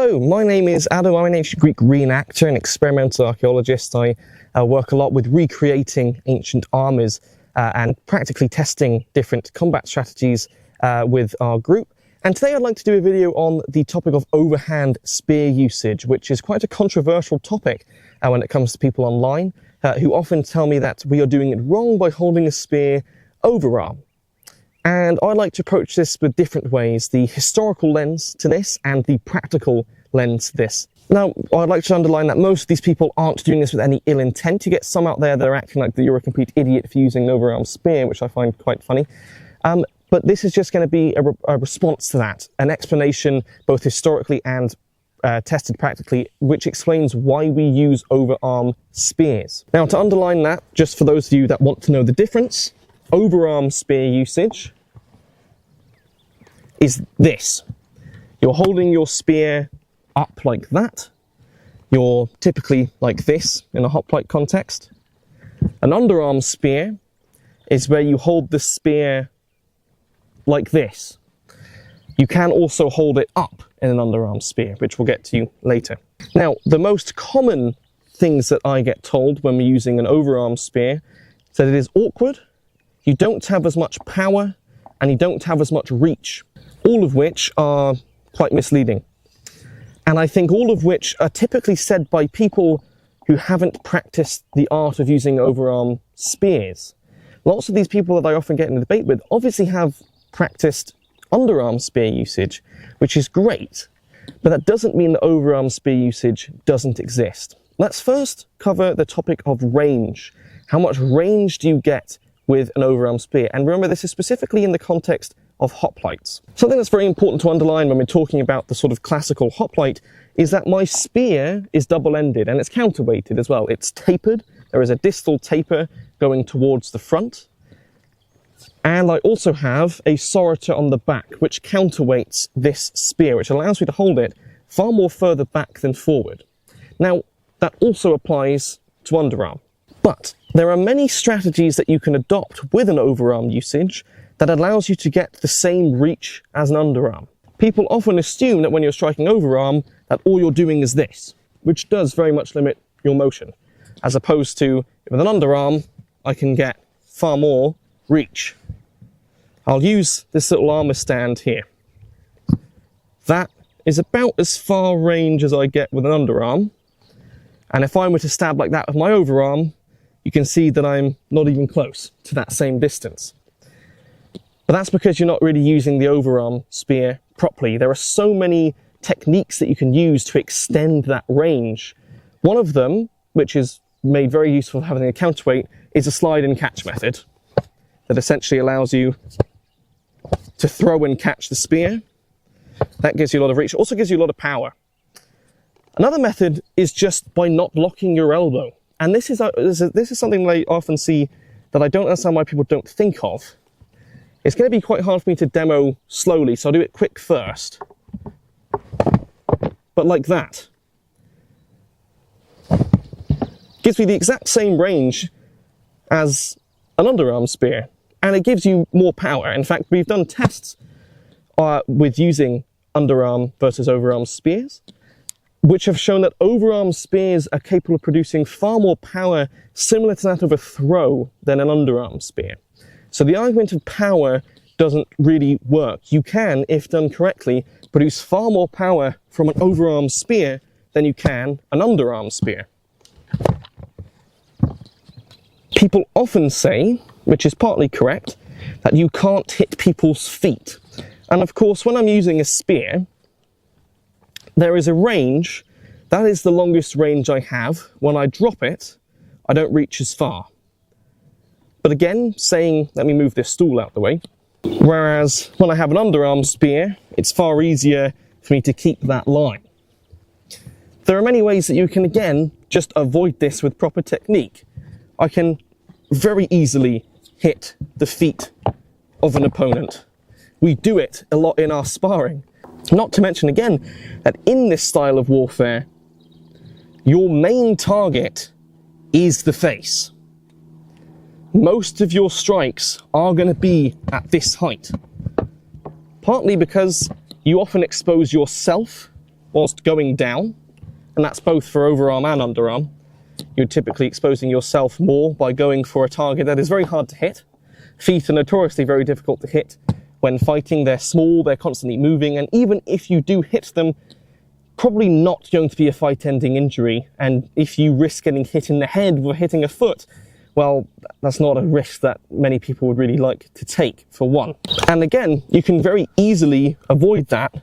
Hello, my name is Adam. I'm an ancient Greek reenactor and experimental archaeologist. I work a lot with recreating ancient armies and practically testing different combat strategies with our group. And today I'd like to do a video on the topic of overhand spear usage, which is quite a controversial topic when it comes to people online who often tell me that we are doing it wrong by holding a spear overarm. And I like to approach this with different ways, the historical lens to this and the practical lens to this. Now, I'd like to underline that most of these people aren't doing this with any ill intent. You get some out there that are acting like you're a complete idiot for using an overarm spear, which I find quite funny. But this is just going to be a response to that, an explanation both historically and tested practically, which explains why we use overarm spears. Now, to underline that, just for those of you that want to know the difference, overarm spear usage is this. You're holding your spear up like that. You're typically like this in a hoplite context. An underarm spear is where you hold the spear like this. You can also hold it up in an underarm spear, which we'll get to later. Now, the most common things that I get told when we're using an overarm spear is that it is awkward, you don't have as much power, and you don't have as much reach, all of which are quite misleading. And I think all of which are typically said by people who haven't practiced the art of using overarm spears. Lots of these people that I often get in a debate with obviously have practiced underarm spear usage, which is great, but that doesn't mean that overarm spear usage doesn't exist. Let's first cover the topic of range. How much range do you get with an overarm spear? And remember, this is specifically in the context of hoplites. Something that's very important to underline when we're talking about the sort of classical hoplite is that my spear is double-ended and it's counterweighted as well. It's tapered. There is a distal taper going towards the front. And I also have a soriter on the back, which counterweights this spear, which allows me to hold it far more further back than forward. Now, that also applies to underarm. But there are many strategies that you can adopt with an overarm usage that allows you to get the same reach as an underarm. People often assume that when you're striking overarm, that all you're doing is this, which does very much limit your motion, as opposed to with an underarm, I can get far more reach. I'll use this little armor stand here. That is about as far range as I get with an underarm. And if I were to stab like that with my overarm, you can see that I'm not even close to that same distance. But that's because you're not really using the overarm spear properly. There are so many techniques that you can use to extend that range. One of them, which is made very useful for having a counterweight, is a slide and catch method that essentially allows you to throw and catch the spear. That gives you a lot of reach. It also gives you a lot of power. Another method is just by not locking your elbow. And this is something that I often see that I don't understand why people don't think of. It's going to be quite hard for me to demo slowly, so I'll do it quick first. But like that. Gives me the exact same range as an underarm spear, and it gives you more power. In fact, we've done tests with using underarm versus overarm spears, which have shown that overarm spears are capable of producing far more power similar to that of a throw than an underarm spear. So the argument of power doesn't really work. You can, if done correctly, produce far more power from an overarm spear than you can an underarm spear. People often say, which is partly correct, that you can't hit people's feet. And of course, when I'm using a spear, there is a range. That is the longest range I have. When I drop it, I don't reach as far. But again, let me move this stool out the way. Whereas when I have an underarm spear, it's far easier for me to keep that line. There are many ways that you can, again, just avoid this with proper technique. I can very easily hit the feet of an opponent. We do it a lot in our sparring. Not to mention, again, that in this style of warfare, your main target is the face. Most of your strikes are going to be at this height, partly because you often expose yourself whilst going down, and that's both for overarm and underarm. You're typically exposing yourself more by going for a target that is very hard to hit. Feet are notoriously very difficult to hit when fighting. They're small, they're constantly moving, and even if you do hit them, probably not going to be a fight-ending injury. And if you risk getting hit in the head with hitting a foot, well, that's not a risk that many people would really like to take, for one. And again, you can very easily avoid that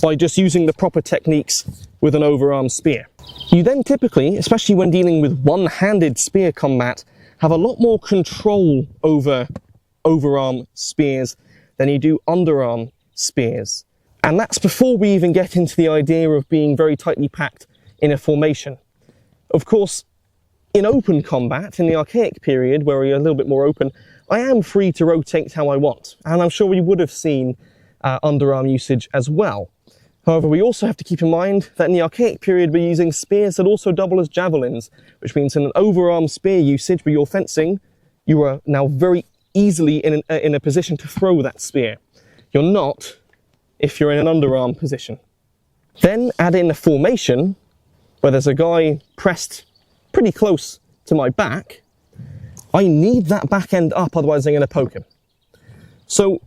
by just using the proper techniques with an overarm spear. You then typically, especially when dealing with one-handed spear combat, have a lot more control over overarm spears than you do underarm spears. And that's before we even get into the idea of being very tightly packed in a formation. Of course, in open combat, in the archaic period, where we're a little bit more open, I am free to rotate how I want. And I'm sure we would have seen underarm usage as well. However, we also have to keep in mind that in the archaic period, we're using spears that also double as javelins, which means in an overarm spear usage where you're fencing, you are now very easily in a position to throw that spear. You're not if you're in an underarm position. Then add in a formation where there's a guy pressed pretty close to my back. I need that back end up, otherwise I'm going to poke him. So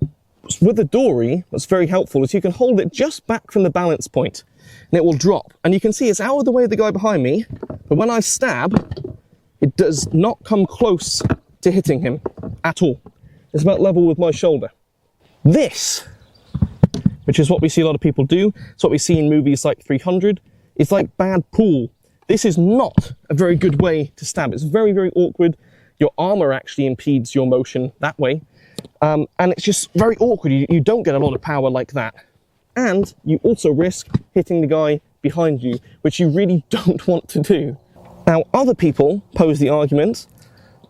with the dory, what's very helpful is you can hold it just back from the balance point and it will drop. And you can see it's out of the way of the guy behind me, but when I stab, it does not come close to hitting him at all. It's about level with my shoulder. This, which is what we see a lot of people do, it's what we see in movies like 300, it's like bad pool. This is not a very good way to stab. It's very, very awkward. Your armor actually impedes your motion that way. And it's just very awkward. You don't get a lot of power like that. And you also risk hitting the guy behind you, which you really don't want to do. Now, other people pose the argument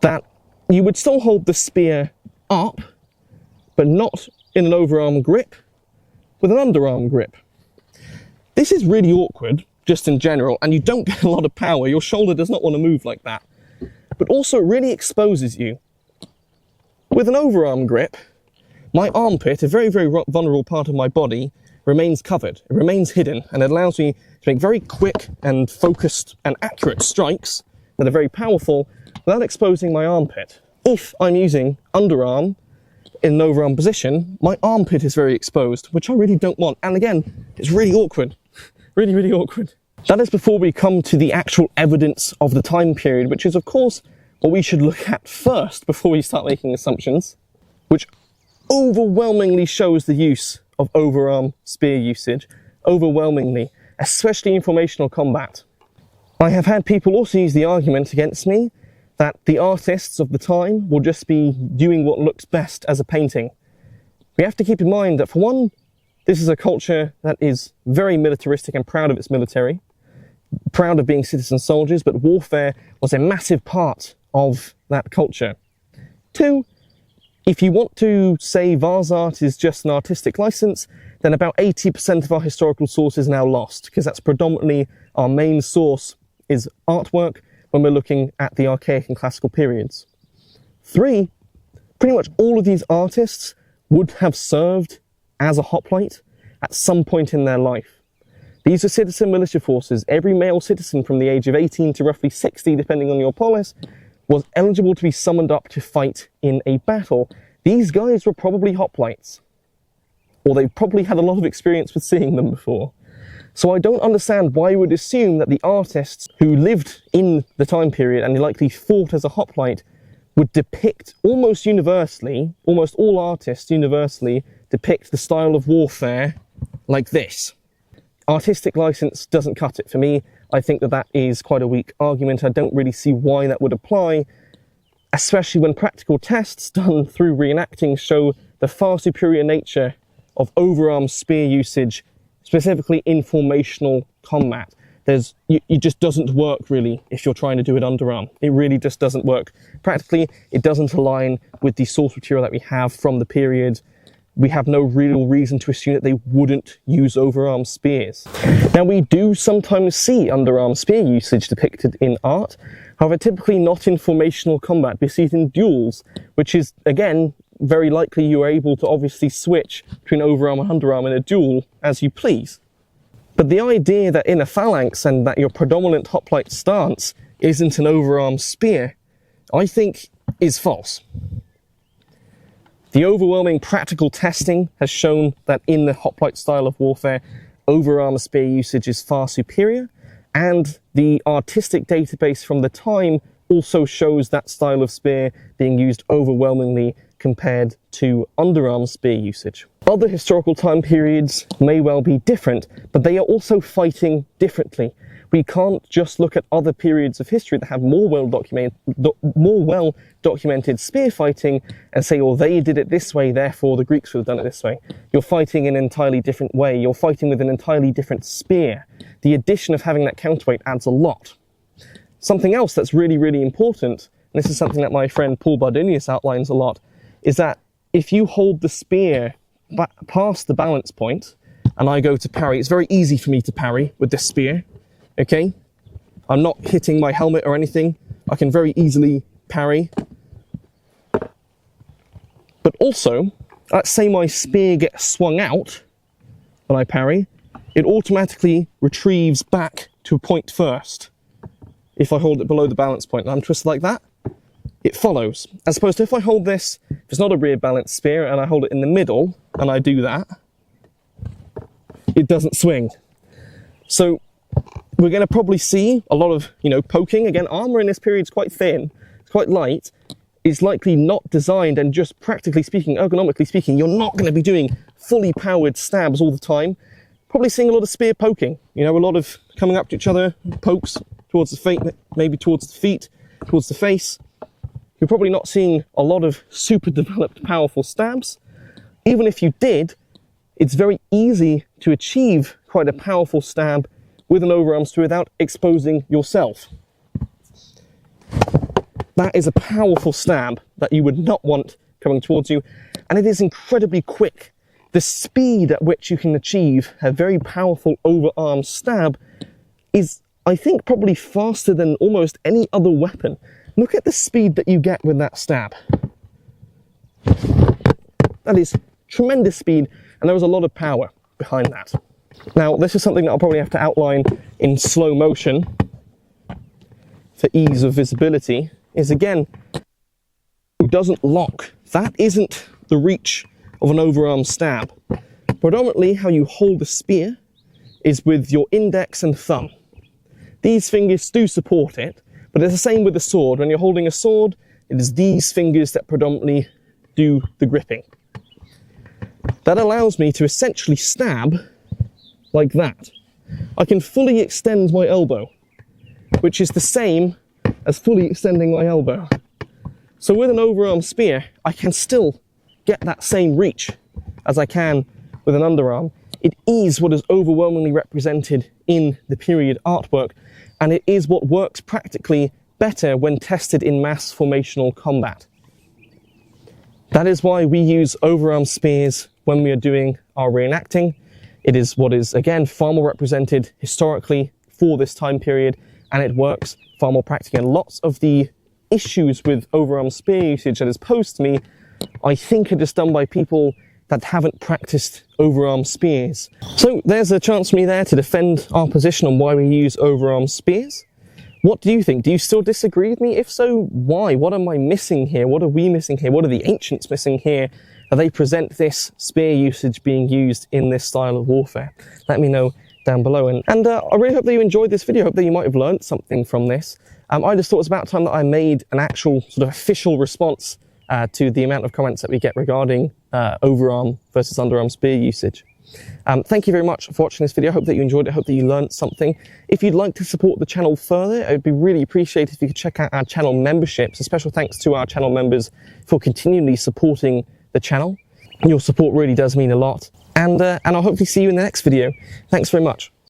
that you would still hold the spear up, but not in an overarm grip, with an underarm grip. This is really awkward, just in general, and you don't get a lot of power. Your shoulder does not want to move like that. But also it really exposes you. With an overarm grip, my armpit, a very, very vulnerable part of my body, remains covered. It remains hidden, and it allows me to make very quick and focused and accurate strikes that are very powerful without exposing my armpit. If I'm using underarm in an overarm position, my armpit is very exposed, which I really don't want. And again, it's really awkward. Really, really awkward. That is before we come to the actual evidence of the time period, which is, of course, what we should look at first before we start making assumptions, which overwhelmingly shows the use of overarm spear usage, overwhelmingly, especially in formational combat. I have had people also use the argument against me that the artists of the time will just be doing what looks best as a painting. We have to keep in mind that, for one, this is a culture that is very militaristic and proud of its military, proud of being citizen soldiers, but warfare was a massive part of that culture. Two, if you want to say vase art is just an artistic license, then about 80% of our historical source is now lost, because that's predominantly our main source is artwork when we're looking at the archaic and classical periods. Three, pretty much all of these artists would have served as a hoplite at some point in their life. These are citizen militia forces. Every male citizen from the age of 18 to roughly 60, depending on your polis, was eligible to be summoned up to fight in a battle. These guys were probably hoplites, or they probably had a lot of experience with seeing them before. So I don't understand why you would assume that the artists who lived in the time period and likely fought as a hoplite would depict almost universally, almost all artists universally depict the style of warfare like this. Artistic license doesn't cut it for me. I think that that is quite a weak argument. I don't really see why that would apply, especially when practical tests done through reenacting show the far superior nature of overarm spear usage, specifically in formational combat. It just doesn't work really if you're trying to do it underarm. It really just doesn't work. Practically, it doesn't align with the source material that we have from the period. We have no real reason to assume that they wouldn't use overarm spears. Now, we do sometimes see underarm spear usage depicted in art, however, typically not in formational combat. We see it in duels, which is, again, very likely you are able to obviously switch between overarm and underarm in a duel as you please. But the idea that in a phalanx and that your predominant hoplite stance isn't an overarm spear, I think is false. The overwhelming practical testing has shown that in the hoplite style of warfare, overarm spear usage is far superior, and the artistic database from the time also shows that style of spear being used overwhelmingly compared to underarm spear usage. Other historical time periods may well be different, but they are also fighting differently. We can't just look at other periods of history that have more well documented spear fighting and say, oh, they did it this way, therefore the Greeks would have done it this way. You're fighting in an entirely different way. You're fighting with an entirely different spear. The addition of having that counterweight adds a lot. Something else that's really, really important, and this is something that my friend Paul Bardinius outlines a lot, is that if you hold the spear past the balance point, and I go to parry, it's very easy for me to parry with this spear. Okay, I'm not hitting my helmet or anything. I can very easily parry. But also, let's say my spear gets swung out when I parry, it automatically retrieves back to a point first. If I hold it below the balance point and I'm twisted like that, it follows. As opposed to if I hold this, if it's not a rear balanced spear, and I hold it in the middle, and I do that, it doesn't swing. So we're going to probably see a lot of, poking. Again, armor in this period is quite thin, it's quite light. It's likely not designed, and just practically speaking, ergonomically speaking, you're not going to be doing fully powered stabs all the time. Probably seeing a lot of spear poking, a lot of coming up to each other, pokes towards the feet, maybe towards the feet, towards the face. You're probably not seeing a lot of super developed, powerful stabs. Even if you did, it's very easy to achieve quite a powerful stab with an overarm spear without exposing yourself. That is a powerful stab that you would not want coming towards you, and it is incredibly quick. The speed at which you can achieve a very powerful overarm stab is, I think, probably faster than almost any other weapon. Look at the speed that you get with that stab. That is tremendous speed, and there is a lot of power behind that. Now, this is something that I'll probably have to outline in slow motion for ease of visibility, is again, it doesn't lock. That isn't the reach of an overarm stab. Predominantly, how you hold the spear is with your index and thumb. These fingers do support it, but it's the same with the sword. When you're holding a sword, it is these fingers that predominantly do the gripping. That allows me to essentially stab like that. I can fully extend my elbow, which is the same as fully extending my elbow. So with an overarm spear, I can still get that same reach as I can with an underarm. It is what is overwhelmingly represented in the period artwork, and it is what works practically better when tested in mass formational combat. That is why we use overarm spears when we are doing our reenacting. It is what is, again, far more represented historically for this time period, and it works far more practically. And lots of the issues with overarm spear usage that is posed to me, I think it is done by people that haven't practiced overarm spears. So there's a chance for me there to defend our position on why we use overarm spears. What do you think? Do you still disagree with me? If so, why? What am I missing here? What are we missing here? What are the ancients missing here? That they present this spear usage being used in this style of warfare? Let me know down below. And I really hope that you enjoyed this video. I hope that you might have learned something from this. I just thought it was about time that I made an actual sort of official response to the amount of comments that we get regarding overarm versus underarm spear usage. Thank you very much for watching this video. I hope that you enjoyed it. I hope that you learned something. If you'd like to support the channel further, it would be really appreciated if you could check out our channel memberships. A special thanks to our channel members for continually supporting the channel. Your support really does mean a lot. And I'll hopefully see you in the next video. Thanks very much.